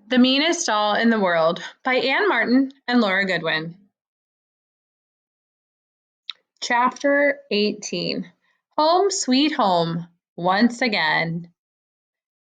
The Meanest Doll in the World by Anne Martin and Laura Goodwin. Chapter 18. Home Sweet Home, Once Again.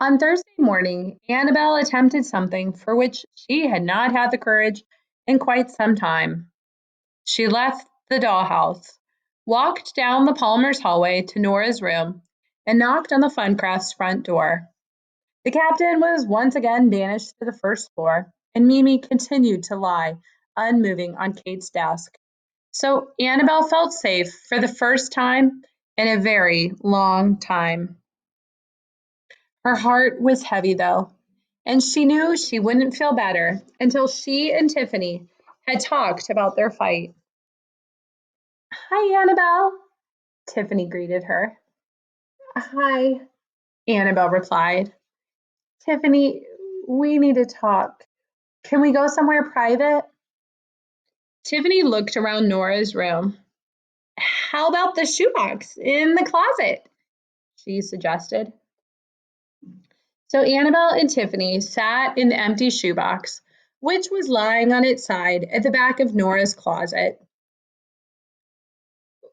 On Thursday morning, Annabel attempted something for which she had not had the courage in quite some time. She left the dollhouse, walked down the Palmers' hallway to Nora's room, and knocked on the Funcraft's front door. The captain was once again banished to the first floor, and Mimi continued to lie unmoving on Kate's desk. So Annabel felt safe for the first time in a very long time. Her heart was heavy, though, and she knew she wouldn't feel better until she and Tiffany had talked about their fight. "Hi, Annabel," Tiffany greeted her. "Hi," Annabel replied. "Tiffany, we need to talk. Can we go somewhere private?" Tiffany looked around Nora's room. "How about the shoebox in the closet?" she suggested. So Annabel and Tiffany sat in the empty shoebox, which was lying on its side at the back of Nora's closet.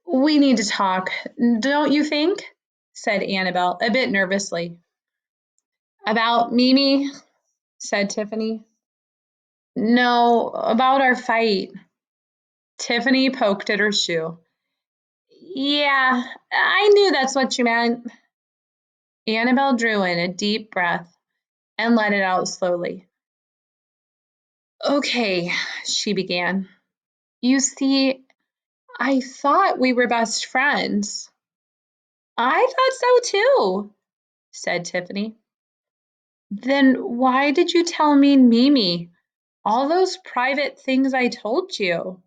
"We need to talk, don't you think?" said Annabel, a bit nervously. "About Mimi?" said Tiffany. "No, about our fight." Tiffany poked at her shoe. "Yeah, I knew that's what you meant." Annabel drew in a deep breath and let it out slowly. "Okay," she began. "You see, I thought we were best friends." "I thought so too," said Tiffany. "Then why did you tell me and Mimi all those private things I told you?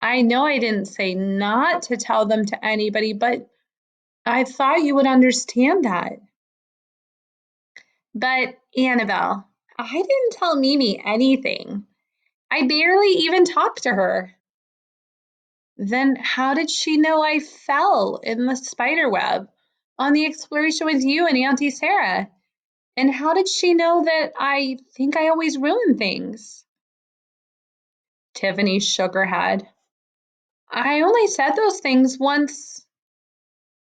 I know I didn't say not to tell them to anybody, but I thought you would understand that." "But, Annabel, I didn't tell Mimi anything. I barely even talked to her." "Then how did she know I fell in the spider web on the exploration with you and Auntie Sarah? And how did she know that I think I always ruin things?" Tiffany shook her head. "I only said those things once,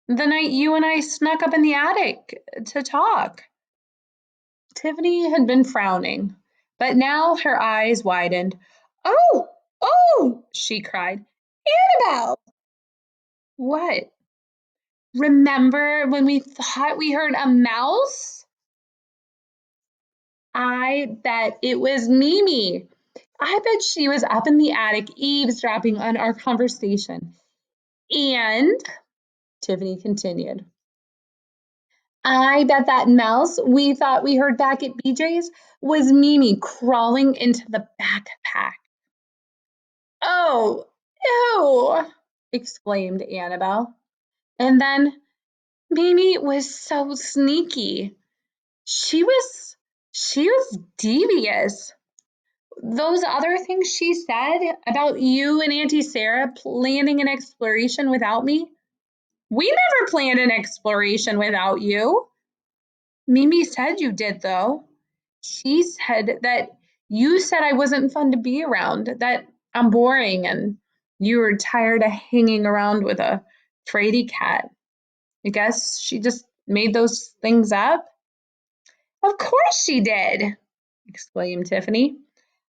the night you and I snuck up in the attic to talk." Tiffany had been frowning, but now her eyes widened. "Oh, oh!" she cried. "Annabel!" "What? Remember when we thought we heard a mouse?" "I bet it was Mimi. I bet she was up in the attic eavesdropping on our conversation. And," Tiffany continued, "I bet that mouse we thought we heard back at BJ's was Mimi crawling into the backpack." "Oh, ew!" exclaimed Annabel. And then Mimi was so sneaky. She was devious. Those other things she said about you and Auntie Sarah planning an exploration without me, we never planned an exploration without you. Mimi said you did, though. She said that you said I wasn't fun to be around, that I'm boring, and you were tired of hanging around with a fraidy cat. I guess she just made those things up." "Of course she did!" exclaimed Tiffany.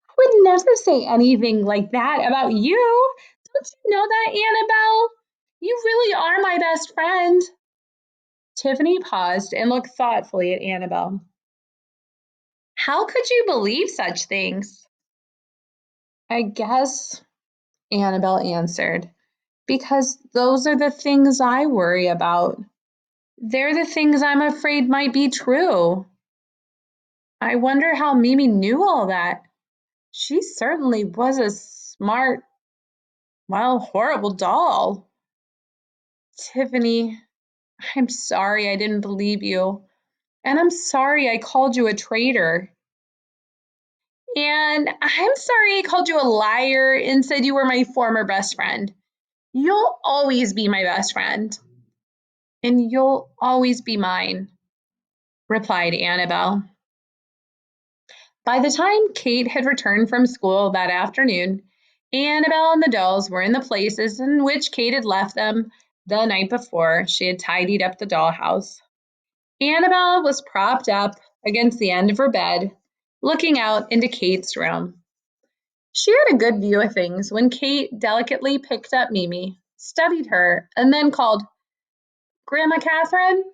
"I would never say anything like that about you. Don't you know that, Annabel? You really are my best friend." Tiffany paused and looked thoughtfully at Annabel. "How could you believe such things?" "I guess," Annabel answered, "because those are the things I worry about. They're the things I'm afraid might be true. I wonder how Mimi knew all that. She certainly was a smart, well, horrible doll." "Tiffany, I'm sorry I didn't believe you, and I'm sorry I called you a traitor. And I'm sorry I called you a liar and said you were my former best friend. You'll always be my best friend, and you'll always be mine," replied Annabel. By the time Kate had returned from school that afternoon, Annabelle and the dolls were in the places in which Kate had left them the night before she had tidied up the dollhouse. Annabelle was propped up against the end of her bed, looking out into Kate's room. She had a good view of things when Kate delicately picked up Mimi, studied her, and then called, "Grandma Catherine?"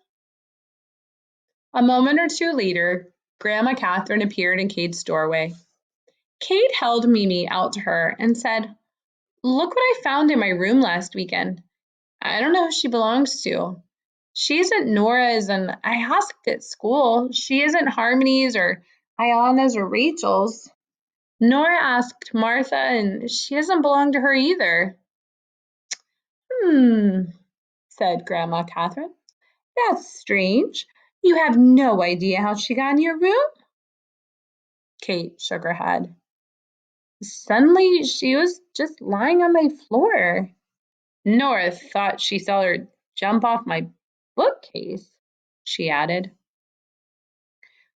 A moment or two later, Grandma Catherine appeared in Kate's doorway. Kate held Mimi out to her and said, "Look what I found in my room last weekend. I don't know who she belongs to. She isn't Nora's, and I asked at school. She isn't Harmony's or Ayana's or Rachel's. Nora asked Martha, and she doesn't belong to her either." "Hmm," said Grandma Catherine. "That's strange. You have no idea how she got in your room?" Kate shook her head. "Suddenly, she was just lying on my floor. Nora thought she saw her jump off my bookcase," she added.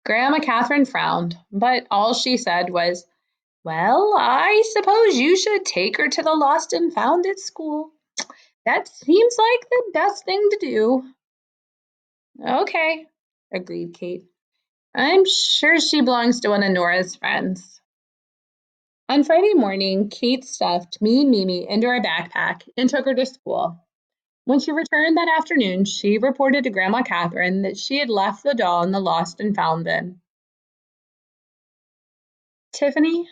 Grandma Catherine frowned, but all she said was, "Well, I suppose you should take her to the Lost and Found at school. That seems like the best thing to do." "Okay," agreed Kate. "I'm sure she belongs to one of Nora's friends." On Friday morning, Kate stuffed me and Mimi into her backpack and took her to school. When she returned that afternoon, she reported to Grandma Catherine that she had left the doll in the Lost and Found bin. "Tiffany,"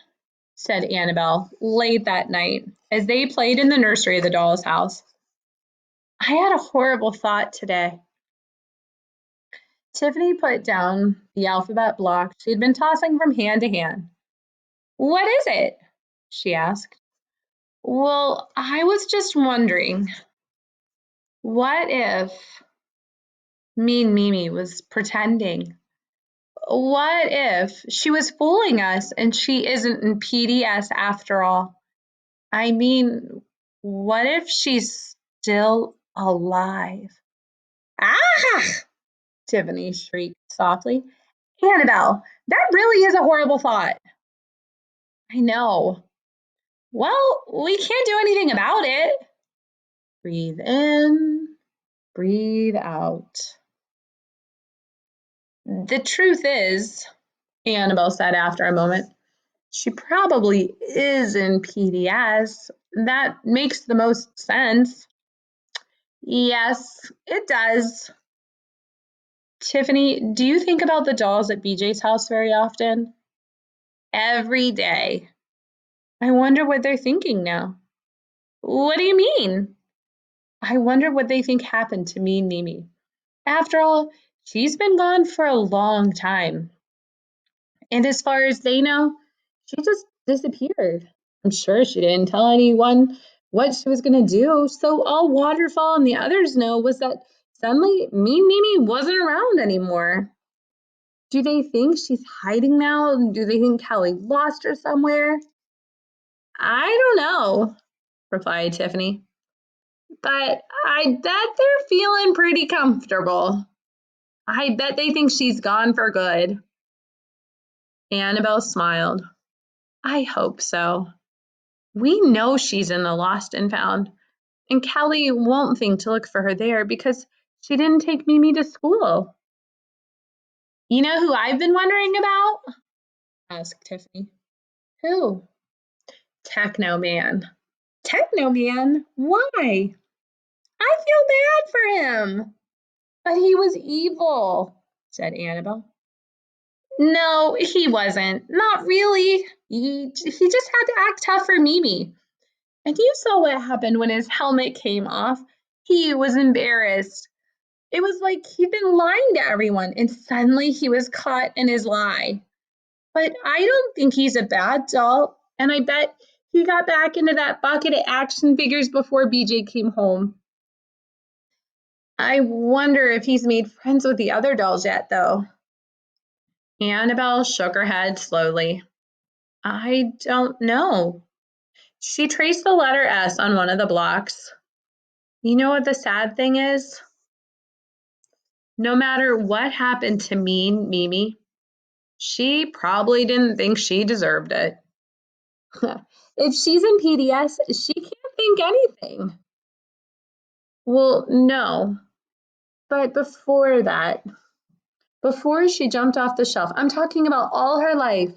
said Annabelle late that night as they played in the nursery of the doll's house, "I had a horrible thought today." Tiffany put down the alphabet block she had been tossing from hand to hand. "What is it?" she asked. "Well, I was just wondering, what if Mean Mimi was pretending? What if she was fooling us and she isn't in PDS after all? I mean, what if she's still alive?" "Ah!" Tiffany shrieked softly. "Annabelle, that really is a horrible thought." "I know. Well, we can't do anything about it." Breathe in, breathe out. "The truth is," Annabelle said after a moment, "she probably is in PDS. That makes the most sense." "Yes, it does." "Tiffany, do you think about the dolls at BJ's house very often?" "Every day." "I wonder what they're thinking now." "What do you mean?" "I wonder what they think happened to me and Mimi. After all, she's been gone for a long time. And as far as they know, she just disappeared. I'm sure she didn't tell anyone what she was going to do. So all Waterfall and the others know was that suddenly Mean Mimi wasn't around anymore. Do they think she's hiding now? Do they think Kelly lost her somewhere?" "I don't know," replied Tiffany. "But I bet they're feeling pretty comfortable. I bet they think she's gone for good." Annabelle smiled. "I hope so. We know she's in the Lost and Found, and Kelly won't think to look for her there because she didn't take Mimi to school." "You know who I've been wondering about?" asked Tiffany. "Who?" "Techno Man." "Techno Man? Why?" "I feel bad for him." "But he was evil," said Annabelle. "No, he wasn't. Not really. He just had to act tough for Mimi. And you saw what happened when his helmet came off. He was embarrassed. It was like he'd been lying to everyone, and suddenly he was caught in his lie. But I don't think he's a bad doll, and I bet he got back into that bucket of action figures before BJ came home. I wonder if he's made friends with the other dolls yet, though." Annabelle shook her head slowly. "I don't know." She traced the letter S on one of the blocks. "You know what the sad thing is? No matter what happened to me and Mimi, She probably didn't think she deserved it. If she's in PDS, she can't think anything. Well, no. But before that, before she jumped off the shelf, I'm talking about all her life,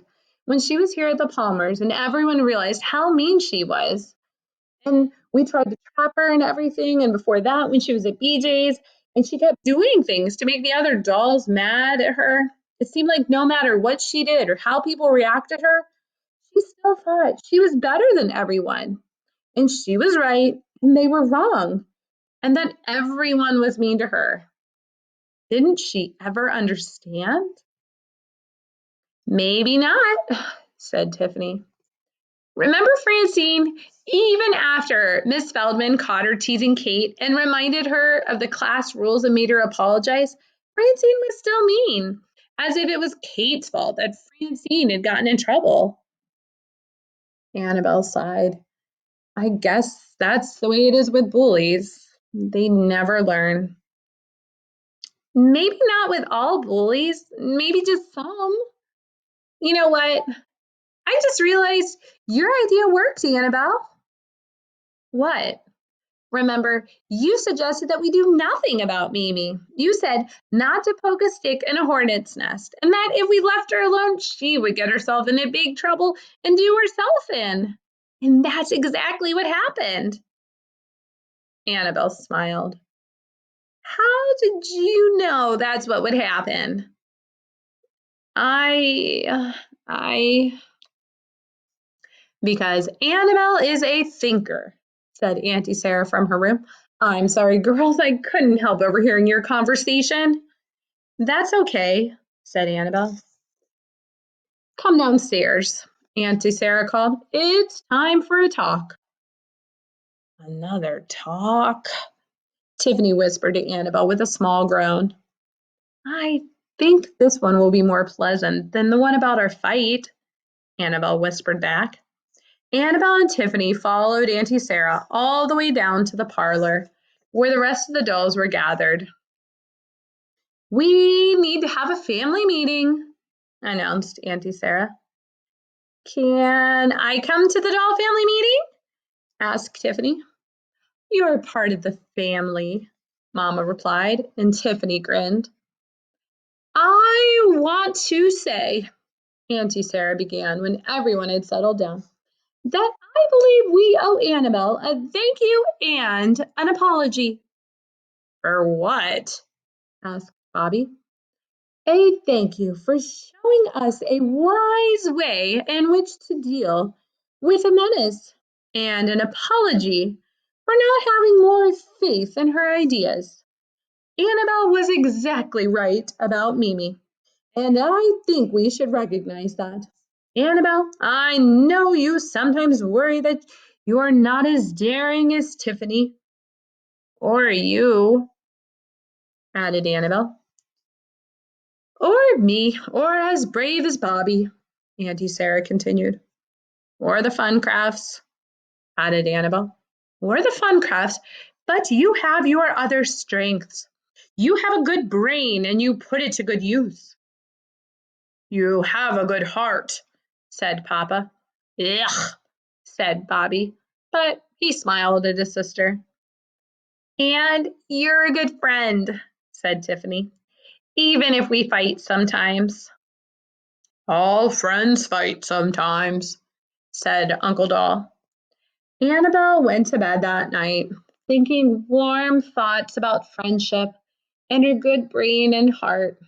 when she was here at the Palmers and everyone realized how mean she was. And we tried to trap her and everything. And before that, when she was at BJ's, and she kept doing things to make the other dolls mad at her. It seemed like no matter what she did or how people reacted to her, she still thought she was better than everyone. And she was right, and they were wrong. And that everyone was mean to her. Didn't she ever understand? Maybe not, said Tiffany. Remember Francine? Even after Miss Feldman caught her teasing Kate and reminded her of the class rules and made her apologize, Francine was still mean, as if it was Kate's fault that Francine had gotten in trouble. Annabelle sighed. I guess that's the way it is with bullies. They never learn. Maybe not with all bullies, maybe just some. You know what? I just realized your idea worked, Annabelle. What? Remember, you suggested that we do nothing about Mimi. You said not to poke a stick in a hornet's nest, and that if we left her alone, she would get herself into big trouble and do herself in. And that's exactly what happened. Annabelle smiled. How did you know that's what would happen? Because Annabelle is a thinker, said Auntie Sarah from her room. I'm sorry, girls, I couldn't help overhearing your conversation. That's okay, said Annabelle. Come downstairs, Auntie Sarah called. It's time for a talk. Another talk, Tiffany whispered to Annabelle with a small groan. I think this one will be more pleasant than the one about our fight, Annabelle whispered back. Annabelle and Tiffany followed Auntie Sarah all the way down to the parlor, where the rest of the dolls were gathered. We need to have a family meeting, announced Auntie Sarah. Can I come to the doll family meeting? Asked Tiffany. You're part of the family, Mama replied, and Tiffany grinned. I want to say, Auntie Sarah began when everyone had settled down, that I believe we owe Annabelle a thank you and an apology. For what? Asked Bobby. A thank you for showing us a wise way in which to deal with a menace, and an apology for not having more faith in her ideas. Annabelle was exactly right about Mimi, and I think we should recognize that. Annabelle, I know you sometimes worry that you're not as daring as Tiffany. Or you, added Annabelle. Or me, or as brave as Bobby, Auntie Sarah continued. Or the Funcrafts, added Annabelle. Or the Funcrafts, but you have your other strengths. You have a good brain and you put it to good use. You have a good heart, said Papa. Ugh, said Bobby, but he smiled at his sister. And you're a good friend, said Tiffany, even if we fight sometimes. All friends fight sometimes, said Uncle Doll. Annabelle went to bed that night, thinking warm thoughts about friendship and her good brain and heart.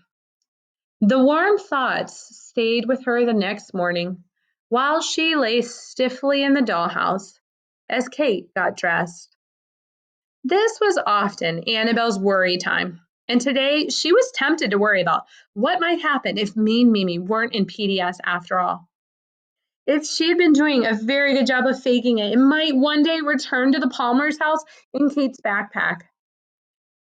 The warm thoughts stayed with her the next morning while she lay stiffly in the dollhouse as Kate got dressed. This was often Annabelle's worry time, and today she was tempted to worry about what might happen if Mean Mimi weren't in PDS after all. If she had been doing a very good job of faking it, it might one day return to the Palmer's house in Kate's backpack.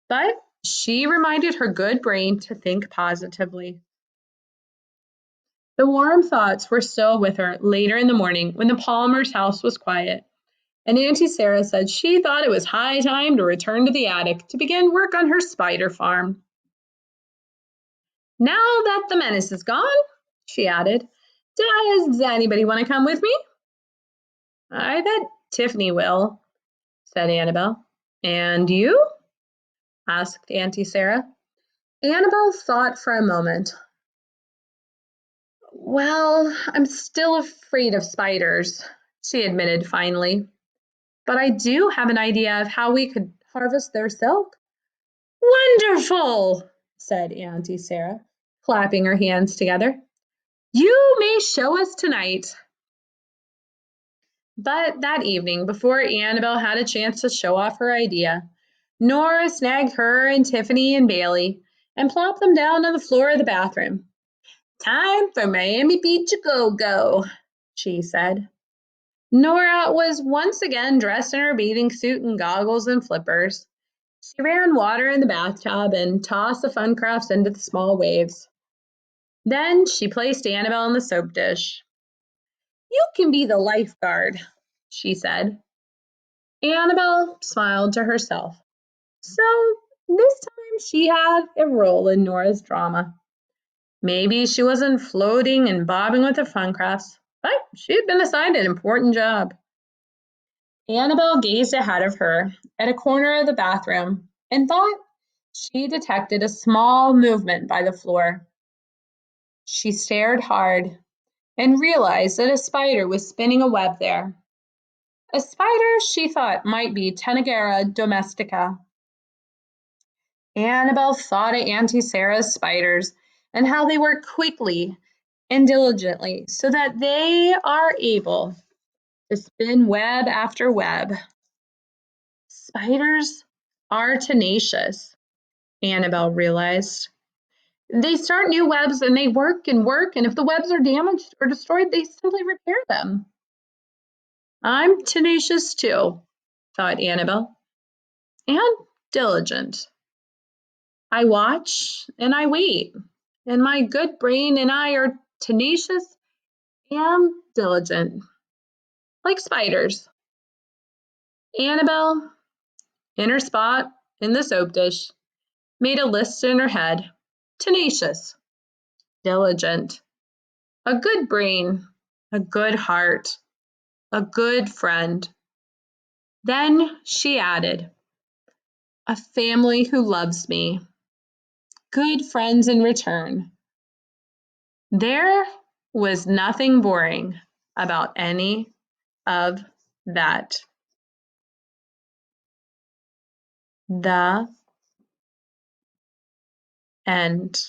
But she reminded her good brain to think positively. The warm thoughts were still with her later in the morning when the Palmer's house was quiet, and Auntie Sarah said she thought it was high time to return to the attic to begin work on her spider farm. Now that the menace is gone, she added. Does anybody want to come with me? I bet Tiffany will, said Annabelle. And you? Asked Auntie Sarah. Annabelle thought for a moment. Well, I'm still afraid of spiders, she admitted finally. But I do have an idea of how we could harvest their silk. Wonderful, said Auntie Sarah, clapping her hands together. You may show us tonight. But that evening, before Annabelle had a chance to show off her idea, Nora snagged her and Tiffany and Bailey and plopped them down on the floor of the bathroom. Time for Miami Beach a go-go, she said. Nora was once again dressed in her bathing suit and goggles and flippers. She ran water in the bathtub and tossed the fun crafts into the small waves. Then she placed Annabelle in the soap dish. You can be the lifeguard, she said. Annabelle smiled to herself. So this time she had a role in Nora's drama. Maybe she wasn't floating and bobbing with the fun crafts, but she had been assigned an important job. Annabelle gazed ahead of her at a corner of the bathroom and thought she detected a small movement by the floor. She stared hard and realized that a spider was spinning a web there. A spider she thought might be Tenagera domestica. Annabelle thought of Auntie Sarah's spiders and how they work quickly and diligently so that they are able to spin web after web. Spiders are tenacious, Annabelle realized. They start new webs and they work and work, and if the webs are damaged or destroyed, they simply repair them. I'm tenacious too, thought Annabelle, and diligent. I watch and I wait, and my good brain and I are tenacious and diligent, like spiders. Annabelle, in her spot in the soap dish, made a list in her head. Tenacious, diligent, a good brain, a good heart, a good friend. Then she added, a family who loves me, good friends in return. There was nothing boring about any of that. The end.